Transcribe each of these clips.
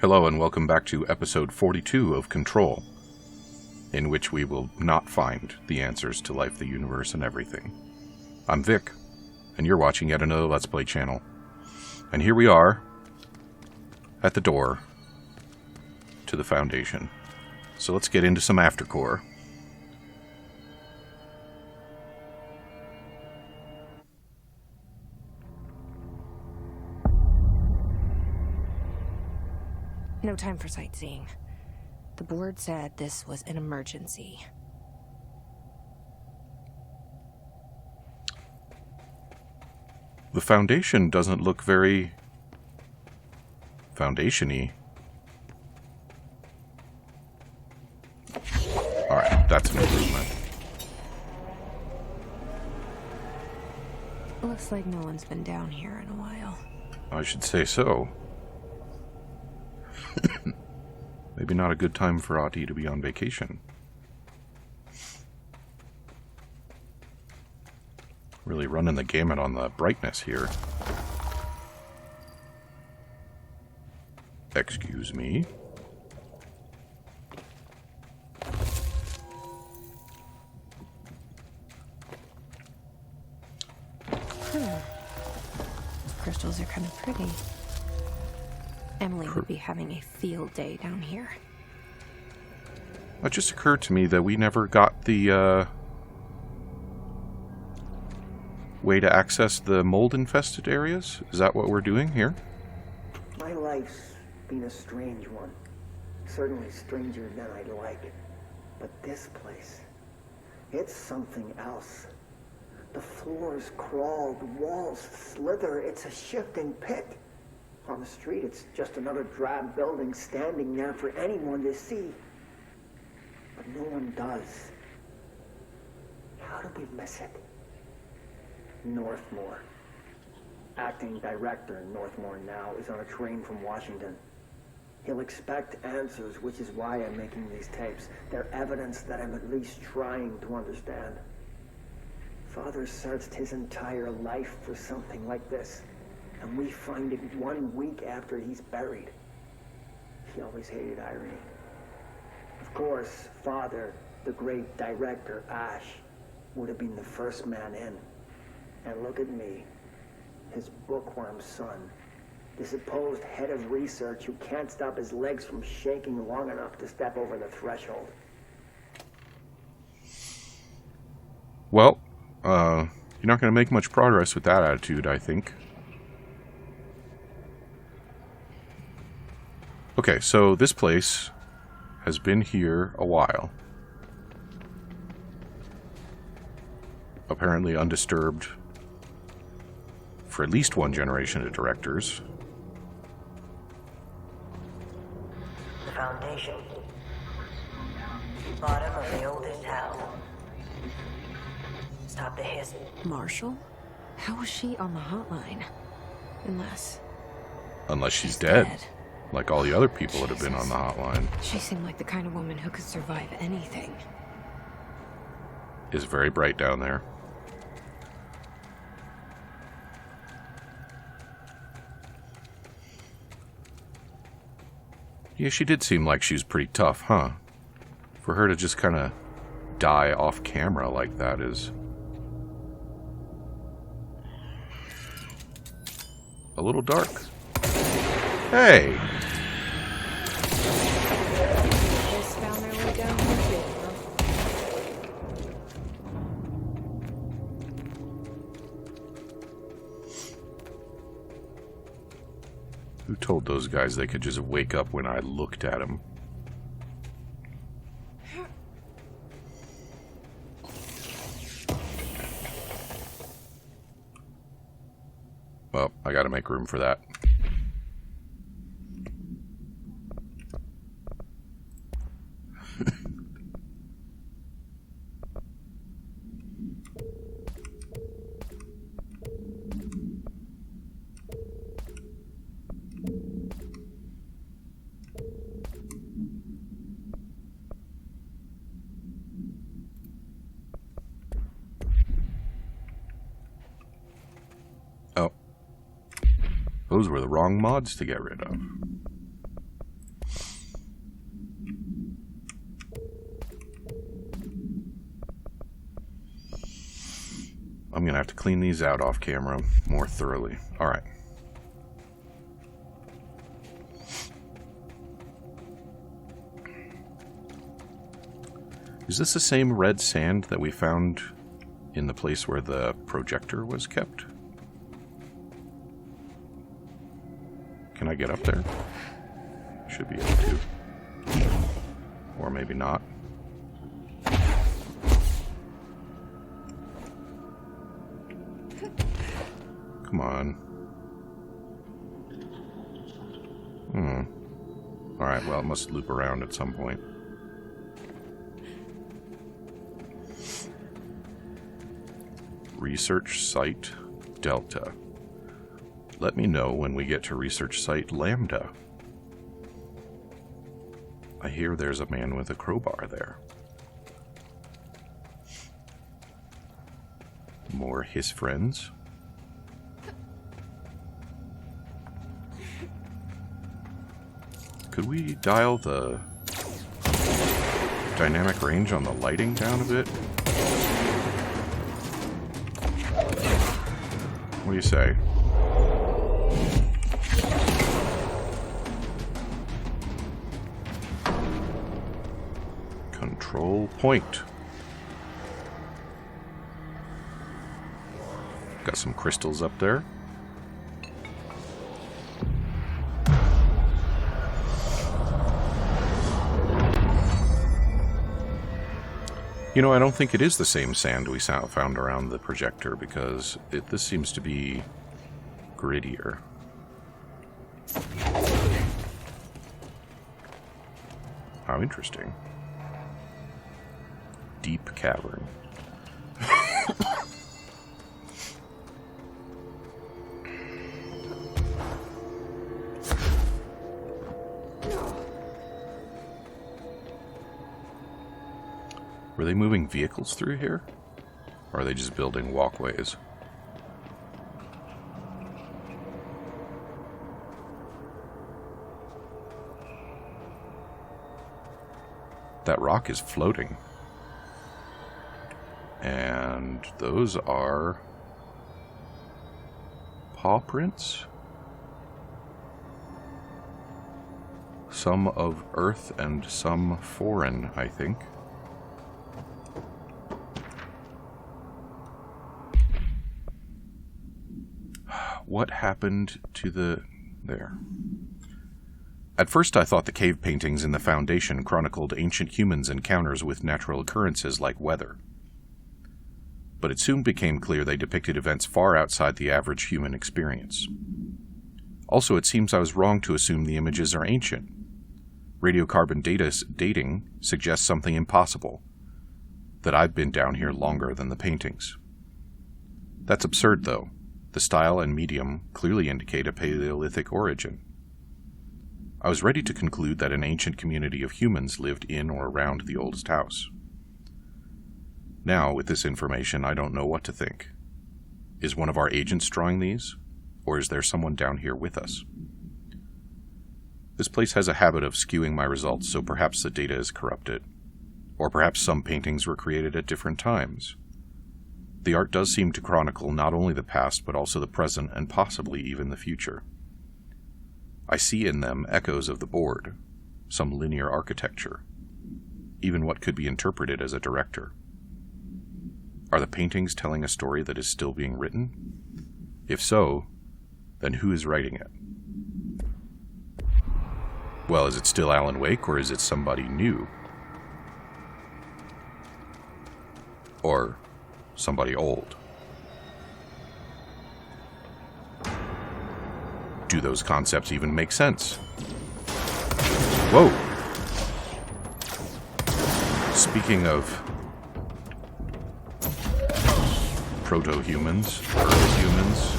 Hello and welcome back to episode 42 of Control, in which we will not find the answers to life, the universe, and everything. I'm Vic, and you're watching yet another Let's Play channel. And here we are, at the door to the Foundation. So let's get into some Aftercore. No time for sightseeing. The board said this was an emergency. The Foundation doesn't look very foundation-y. Alright, that's an improvement. Looks like no one's been down here in a while. I should say so. Maybe not a good time for Audie to be on vacation. Really running the gamut on the brightness here. Excuse me. Crystals are kind of pretty. Emily would be having a field day down here. It just occurred to me that we never got the way to access the mold-infested areas. Is that what we're doing here? My life's been a strange one. Certainly stranger than I'd like. But this place, it's something else. The floors crawl, the walls slither. It's a shifting pit. On the street, it's just another drab building standing there for anyone to see. But no one does. How do we miss it? Northmore. Acting director Northmore now is on a train from Washington. He'll expect answers, which is why I'm making these tapes. They're evidence that I'm at least trying to understand. Father searched his entire life for something like this. And we find it 1 week after he's buried. He always hated irony. Of course, Father, the great director, Ash, would have been the first man in. And look at me, his bookworm son, the supposed head of research who can't stop his legs from shaking long enough to step over the threshold. Well, you're not going to make much progress with that attitude, I think. Okay, so this place has been here a while. Apparently undisturbed for at least one generation of directors. The Foundation. Bottom of the oldest hell. Stop the hiss. Marshall? How was she on the hotline? Unless she's dead. Like all the other people that have been on the hotline. She seemed like the kind of woman who could survive anything. It's very bright down there. Yeah, she did seem like she was pretty tough, huh? For her to just kind of die off camera like that is a little dark. Hey! Just found their way down here, Who told those guys they could just wake up when I looked at them? Well, I gotta make room for that. Oh. Those were the wrong mods to get rid of. I'm going to have to clean these out off camera more thoroughly. Alright. Is this the same red sand that we found in the place where the projector was kept? Can I get up there? Should be able to. Or maybe not. Come on. Alright, well, it must loop around at some point. Research Site Delta. Let me know when we get to Research Site Lambda. I hear there's a man with a crowbar there. More his friends. Could we dial the dynamic range on the lighting down a bit? What do you say? Control point. Got some crystals up there. You know, I don't think it is the same sand we found around the projector, because this seems to be grittier. How interesting. Deep cavern. Were they moving vehicles through here? Or are they just building walkways? That rock is floating. And those are paw prints? Some of Earth and some foreign, I think. What happened to the... there. At first I thought the cave paintings in the Foundation chronicled ancient humans' encounters with natural occurrences like weather. But it soon became clear they depicted events far outside the average human experience. Also, it seems I was wrong to assume the images are ancient. Radiocarbon dating suggests something impossible, that I've been down here longer than the paintings. That's absurd, though. The style and medium clearly indicate a Paleolithic origin. I was ready to conclude that an ancient community of humans lived in or around the oldest house. Now, with this information, I don't know what to think. Is one of our agents drawing these? Or is there someone down here with us? This place has a habit of skewing my results, so perhaps the data is corrupted. Or perhaps some paintings were created at different times. The art does seem to chronicle not only the past, but also the present and possibly even the future. I see in them echoes of the board, some linear architecture, even what could be interpreted as a director. Are the paintings telling a story that is still being written? If so, then who is writing it? Well, is it still Alan Wake, or is it somebody new? Or somebody old? Do those concepts even make sense? Whoa! Speaking of proto-humans, early humans,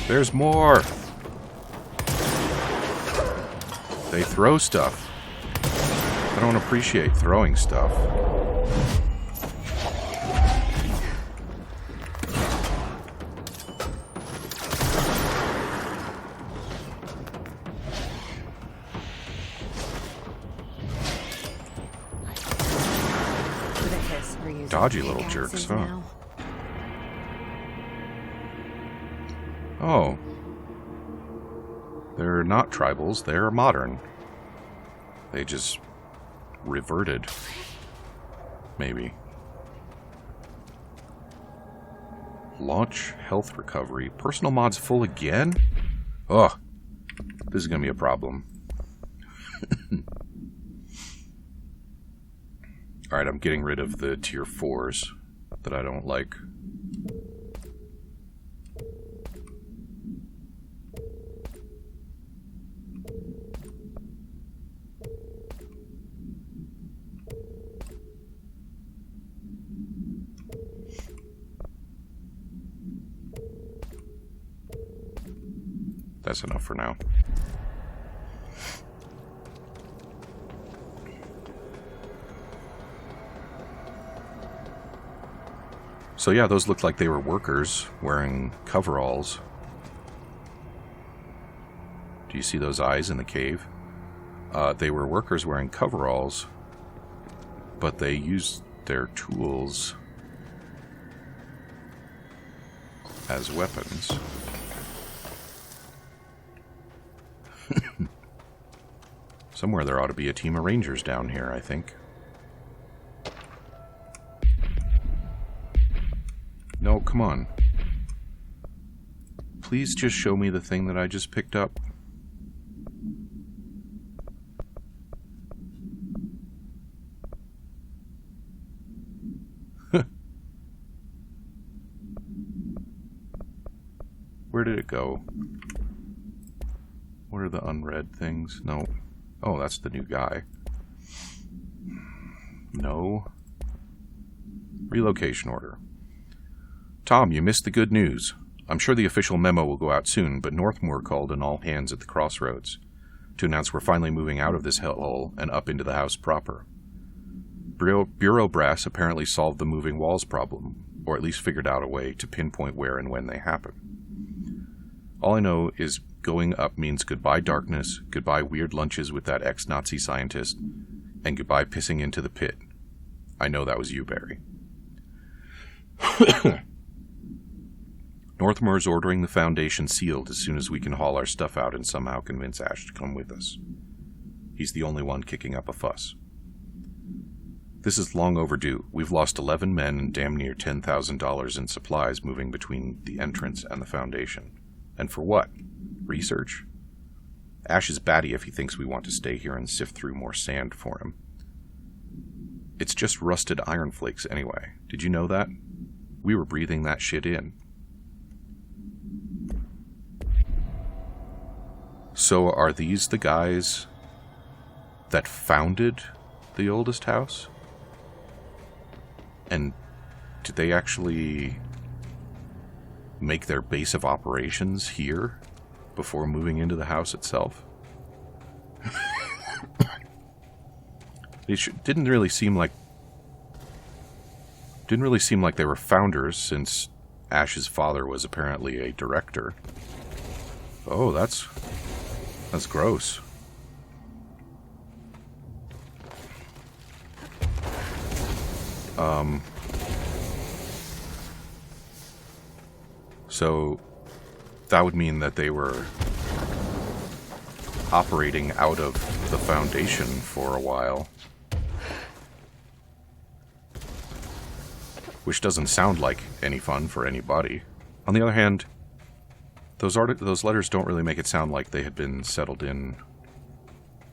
there's more! They throw stuff. I don't appreciate throwing stuff. dodgy little jerks, Pickaxes huh? now. Oh. They're not tribals, they're modern. They just reverted. Maybe. Launch health recovery. Personal mods full again? Ugh. This is gonna be a problem. Alright, I'm getting rid of the tier 4s that I don't like. That's enough for now. So yeah, those looked like they were workers wearing coveralls. Do you see those eyes in the cave? They were workers wearing coveralls, but they used their tools as weapons. Somewhere there ought to be a team of rangers down here, I think. No, come on. Please just show me the thing that I just picked up. Where did it go? What are the unread things? No. Oh, that's the new guy. No. Relocation order. Tom, you missed the good news. I'm sure the official memo will go out soon, but Northmoor called an all hands at the crossroads to announce we're finally moving out of this hellhole and up into the house proper. Bureau Brass apparently solved the moving walls problem, or at least figured out a way to pinpoint where and when they happen. All I know is going up means goodbye darkness, goodbye weird lunches with that ex-Nazi scientist, and goodbye pissing into the pit. I know that was you, Barry. Northmoor's ordering the Foundation sealed as soon as we can haul our stuff out and somehow convince Ash to come with us. He's the only one kicking up a fuss. This is long overdue. We've lost 11 men and damn near $10,000 in supplies moving between the entrance and the Foundation. And for what? Research? Ash is batty if he thinks we want to stay here and sift through more sand for him. It's just rusted iron flakes anyway. Did you know that? We were breathing that shit in. So are these the guys that founded the oldest house? And did they actually make their base of operations here before moving into the house itself? They didn't really seem like they were founders, since Ash's father was apparently a director. Oh, that's gross. So that would mean that they were operating out of the Foundation for a while. Which doesn't sound like any fun for anybody. On the other hand, those letters don't really make it sound like they had been settled in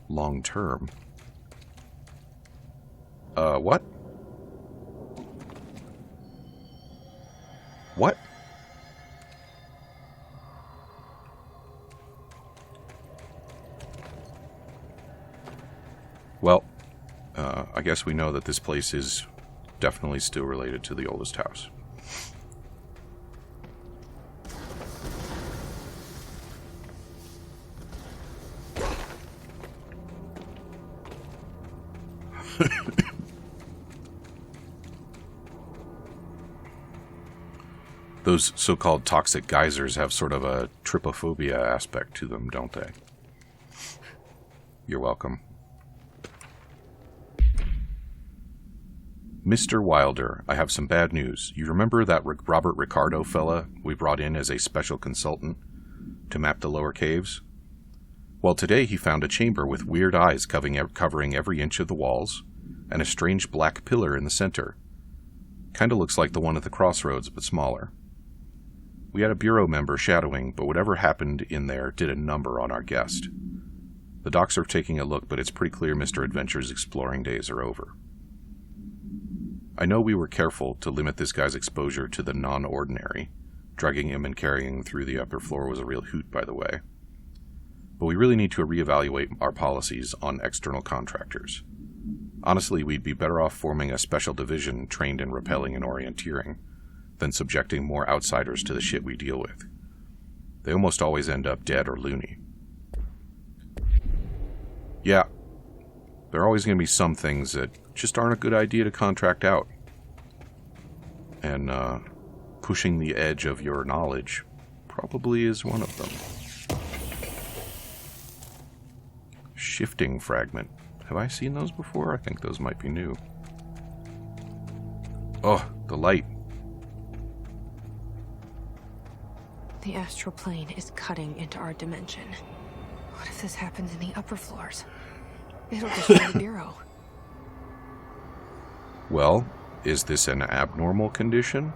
long term. What? What? Well, I guess we know that this place is definitely still related to the oldest house. Those so-called toxic geysers have sort of a trypophobia aspect to them, don't they? You're welcome. Mr. Wilder, I have some bad news. You remember that Robert Ricardo fella we brought in as a special consultant to map the lower caves? Well, today he found a chamber with weird eyes covering every inch of the walls, and a strange black pillar in the center. Kinda looks like the one at the crossroads, but smaller. We had a bureau member shadowing, but whatever happened in there did a number on our guest. The docs are taking a look, but it's pretty clear Mr. Adventure's exploring days are over. I know we were careful to limit this guy's exposure to the non-ordinary. Drugging him and carrying him through the upper floor was a real hoot, by the way. But we really need to reevaluate our policies on external contractors. Honestly, we'd be better off forming a special division trained in rappelling and orienteering than subjecting more outsiders to the shit we deal with. They almost always end up dead or loony. Yeah, there are always going to be some things that just aren't a good idea to contract out. And pushing the edge of your knowledge probably is one of them. Shifting fragment. Have I seen those before? I think those might be new. Oh, the light. The astral plane is cutting into our dimension. What if this happens in the upper floors? It'll destroy the bureau. Well, is this an abnormal condition?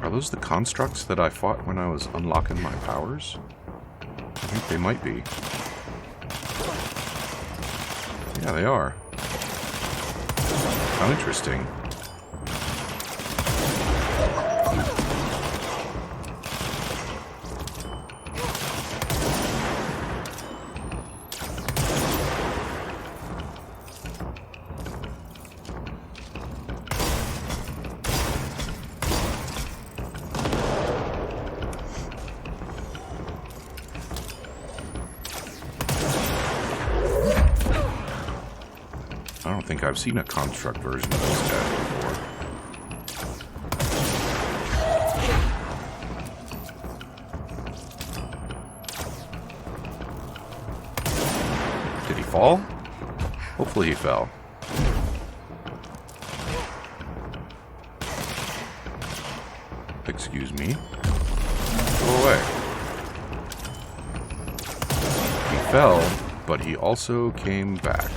Are those the constructs that I fought when I was unlocking my powers? I think they might be. Yeah, they are. How interesting. I don't think I've seen a construct version of this guy before. Did he fall? Hopefully he fell. Excuse me. Go away. He fell, but he also came back.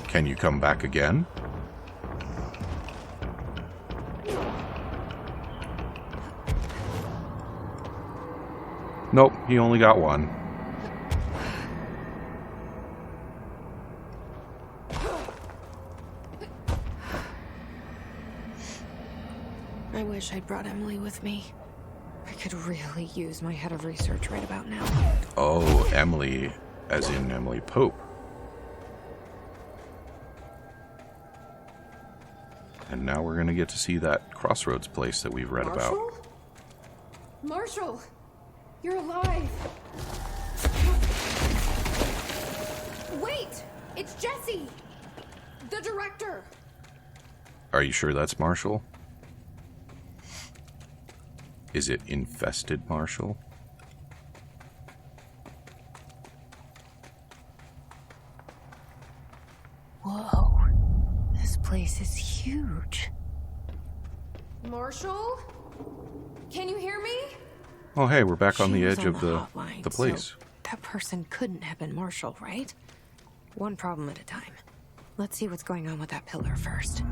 Can you come back again? Nope, he only got one. I wish I'd brought Emily with me. I could really use my head of research right about now. Oh, Emily, as in Emily Pope. And now we're going to get to see that crossroads place that we've read about. Marshall! You're alive! Wait! It's Jesse! The director! Are you sure that's Marshall? Is it infested Marshall? Whoa. This place is huge. Marshall? Can you hear me? Oh, hey, we're back on She the was edge of the hotline, place. so that person couldn't have been Marshall, right? One problem at a time. Let's see what's going on with that pillar first.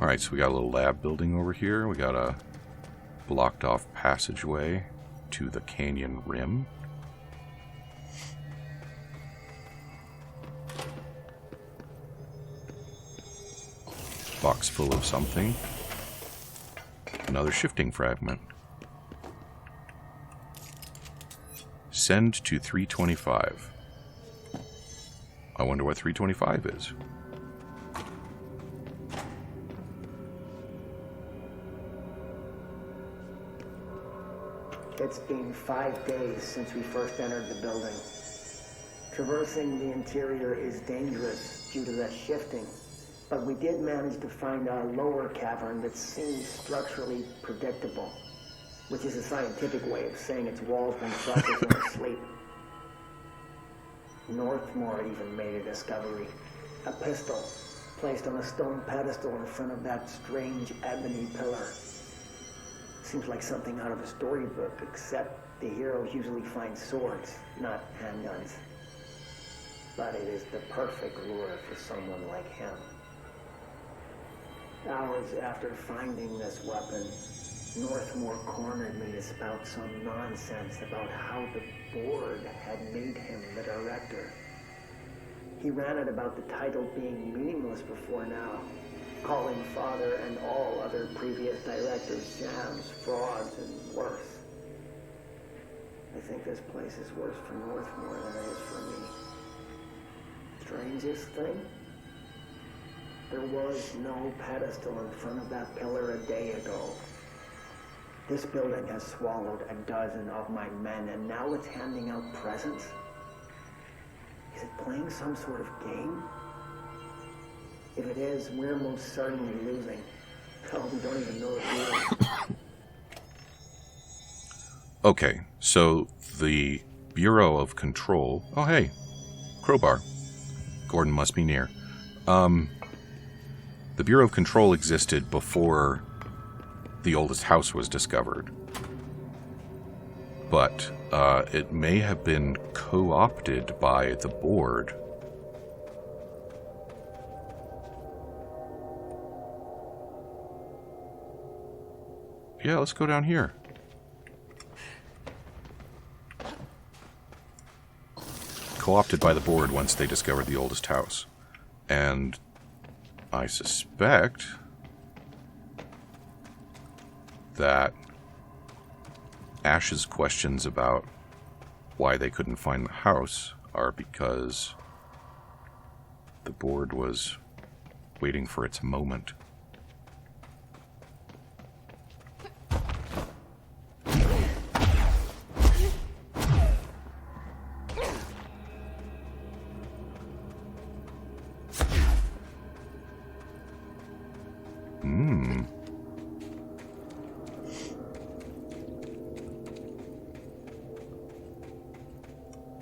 Alright, so we got a little lab building over here. We got a blocked off passageway to the canyon rim. Box full of something. Another shifting fragment. Send to 325. I wonder what 325 is. It's been 5 days since we first entered the building. Traversing the interior is dangerous due to the shifting, but we did manage to find a lower cavern that seems structurally predictable, which is a scientific way of saying its walls won't crush us in our sleep. Northmore even made a discovery. A pistol placed on a stone pedestal in front of that strange ebony pillar. Seems like something out of a storybook, except the heroes usually find swords, not handguns. But it is the perfect lure for someone like him. Hours after finding this weapon, Northmore cornered me to spout some nonsense about how the board had made him the director. He ranted about the title being meaningless before now, calling Father and all other previous directors shams, frauds, and worse. I think this place is worse for Northmore than it is for me. Strangest thing? There was no pedestal in front of that pillar a day ago. This building has swallowed a dozen of my men, and now it's handing out presents? Is it playing some sort of game? If it is, we're most certainly losing. Oh, we don't even know if we're... Okay, so the Bureau of Control... Oh, hey. Crowbar. Gordon must be near. The Bureau of Control existed before the oldest house was discovered. But it may have been co-opted by the board. Yeah, let's go down here. Co-opted by the board once they discovered the oldest house. And I suspect that Ash's questions about why they couldn't find the house are because the board was waiting for its moment.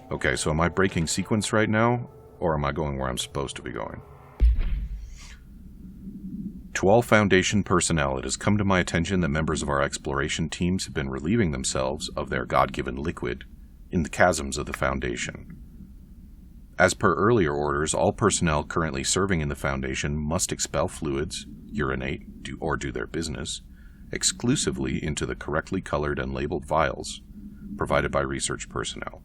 Okay, so am I breaking sequence right now, or am I going where I'm supposed to be going? To all Foundation personnel, it has come to my attention that members of our exploration teams have been relieving themselves of their God-given liquid in the chasms of the Foundation. As per earlier orders, all personnel currently serving in the Foundation must expel fluids, urinate, do their business, exclusively into the correctly colored and labeled vials provided by research personnel.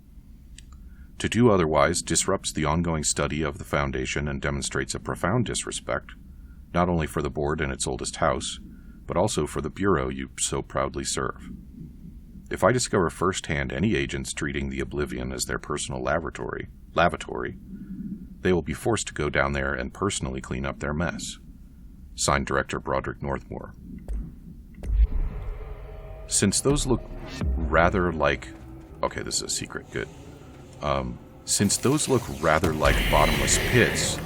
To do otherwise disrupts the ongoing study of the Foundation and demonstrates a profound disrespect, not only for the board and its oldest house, but also for the Bureau you so proudly serve. If I discover firsthand any agents treating the Oblivion as their personal lavatory, they will be forced to go down there and personally clean up their mess. Signed, Director Broderick Northmore. Since those look rather like... Okay, this is a secret, good. Since those look rather like bottomless pits,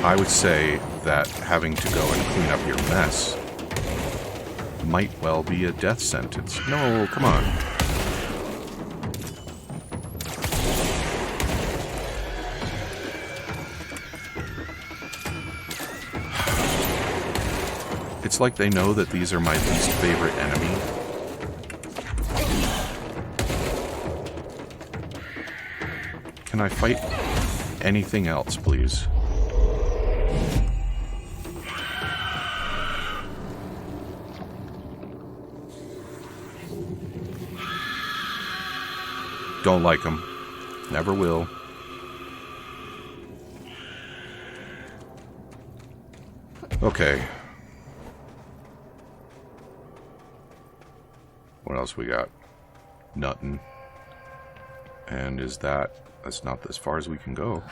I would say that having to go and clean up your mess might well be a death sentence. No, come on. It's like they know that these are my least favorite enemy. Can I fight anything else, please? Don't like them. Never will. Okay. What else we got? Nothing. And is that... That's not as far as we can go.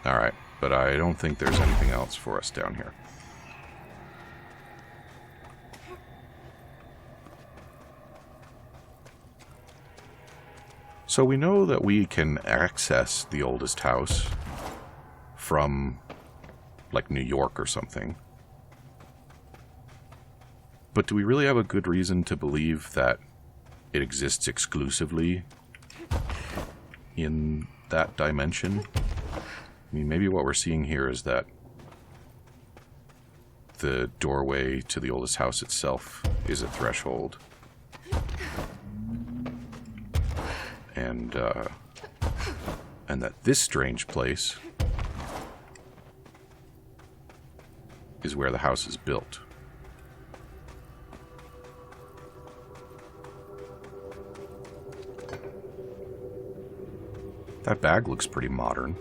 Alright, but I don't think there's anything else for us down here. So we know that we can access the oldest house from, like, New York or something. But do we really have a good reason to believe that it exists exclusively in that dimension? I mean, maybe what we're seeing here is that the doorway to the oldest house itself is a threshold. And that this strange place is where the house is built. That bag looks pretty modern.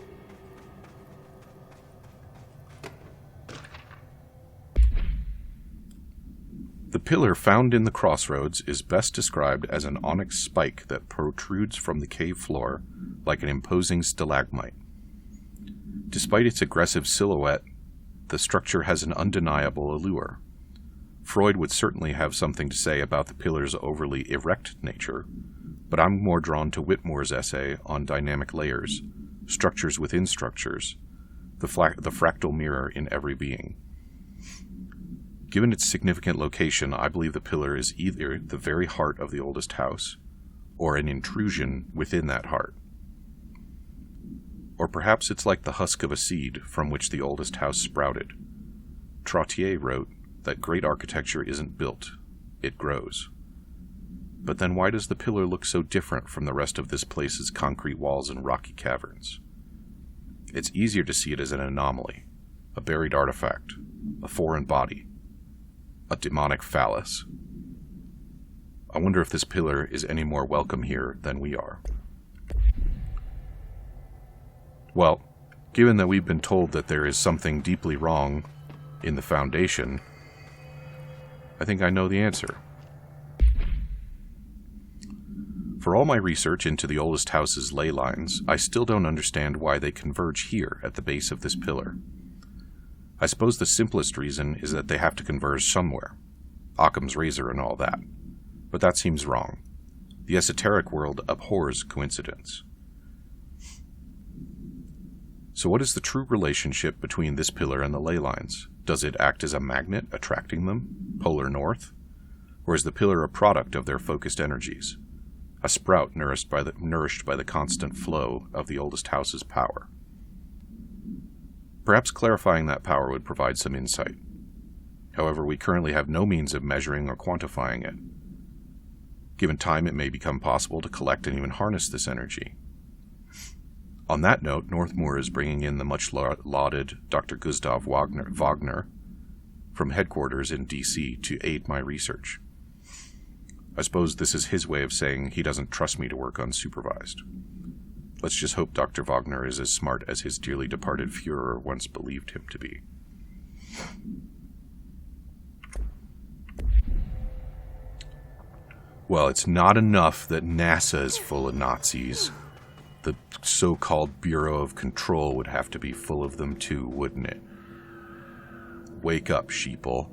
The pillar found in the crossroads is best described as an onyx spike that protrudes from the cave floor like an imposing stalagmite. Despite its aggressive silhouette, the structure has an undeniable allure. Freud would certainly have something to say about the pillar's overly erect nature, but I'm more drawn to Whitmore's essay on dynamic layers, structures within structures, the fractal mirror in every being. Given its significant location, I believe the pillar is either the very heart of the oldest house, or an intrusion within that heart. Or perhaps it's like the husk of a seed from which the oldest house sprouted. Trottier wrote that great architecture isn't built, it grows. But then why does the pillar look so different from the rest of this place's concrete walls and rocky caverns? It's easier to see it as an anomaly, a buried artifact, a foreign body, a demonic phallus. I wonder if this pillar is any more welcome here than we are. Well, given that we've been told that there is something deeply wrong in the Foundation, I think I know the answer. For all my research into the oldest house's ley lines, I still don't understand why they converge here at the base of this pillar. I suppose the simplest reason is that they have to converge somewhere. Occam's razor and all that. But that seems wrong. The esoteric world abhors coincidence. So what is the true relationship between this pillar and the ley lines? Does it act as a magnet, attracting them, polar north? Or is the pillar a product of their focused energies? A sprout nourished by the constant flow of the oldest house's power? Perhaps clarifying that power would provide some insight. However, we currently have no means of measuring or quantifying it. Given time, it may become possible to collect and even harness this energy. On that note, Northmoor is bringing in the much lauded Dr. Gustav Wagner from headquarters in D.C. to aid my research. I suppose this is his way of saying he doesn't trust me to work unsupervised. Let's just hope Dr. Wagner is as smart as his dearly departed Führer once believed him to be. Well, it's not enough that NASA is full of Nazis. The so-called Bureau of Control would have to be full of them too, wouldn't it? Wake up, sheeple.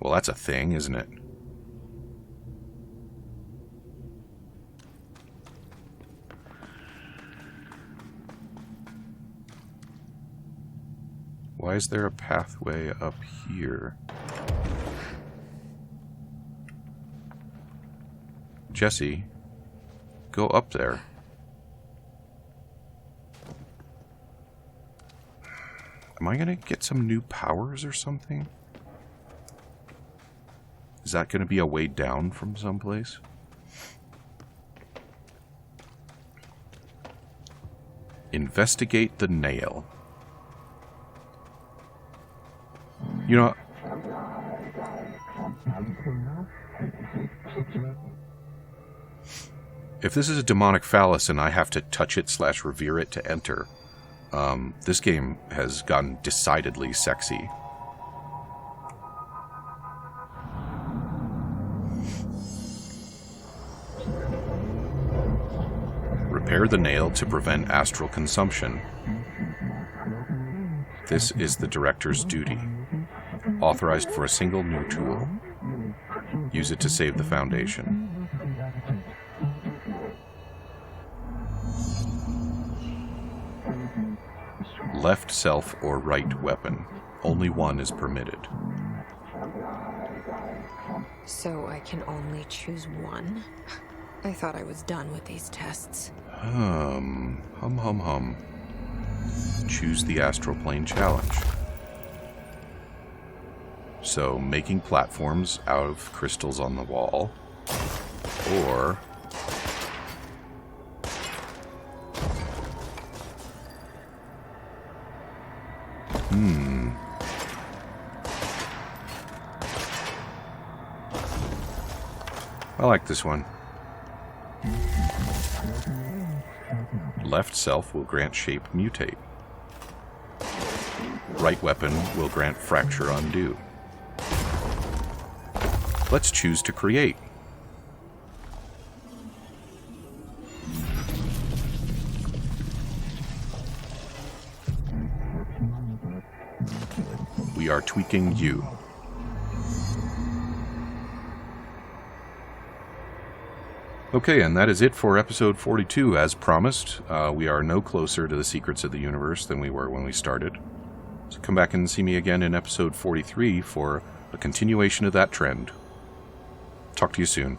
Well, that's a thing, isn't it? Why is there a pathway up here? Jesse, go up there. Am I gonna get some new powers or something? Is that gonna be a way down from someplace? Investigate the nail. You know, if this is a demonic phallus and I have to touch it / revere it to enter, this game has gotten decidedly sexy. Repair the nail to prevent astral consumption. This is the director's duty. Authorized for a single new tool. Use it to save the Foundation. Left self or right weapon. Only one is permitted. So I can only choose one? I thought I was done with these tests. Hum. Choose the astral plane challenge. So, making platforms out of crystals on the wall, or I like this one. Left self will grant shape mutate. Right weapon will grant fracture undo. Let's choose to create. We are tweaking you. Okay, and that is it for episode 42. As promised, we are no closer to the secrets of the universe than we were when we started. So come back and see me again in episode 43 for a continuation of that trend. Talk to you soon.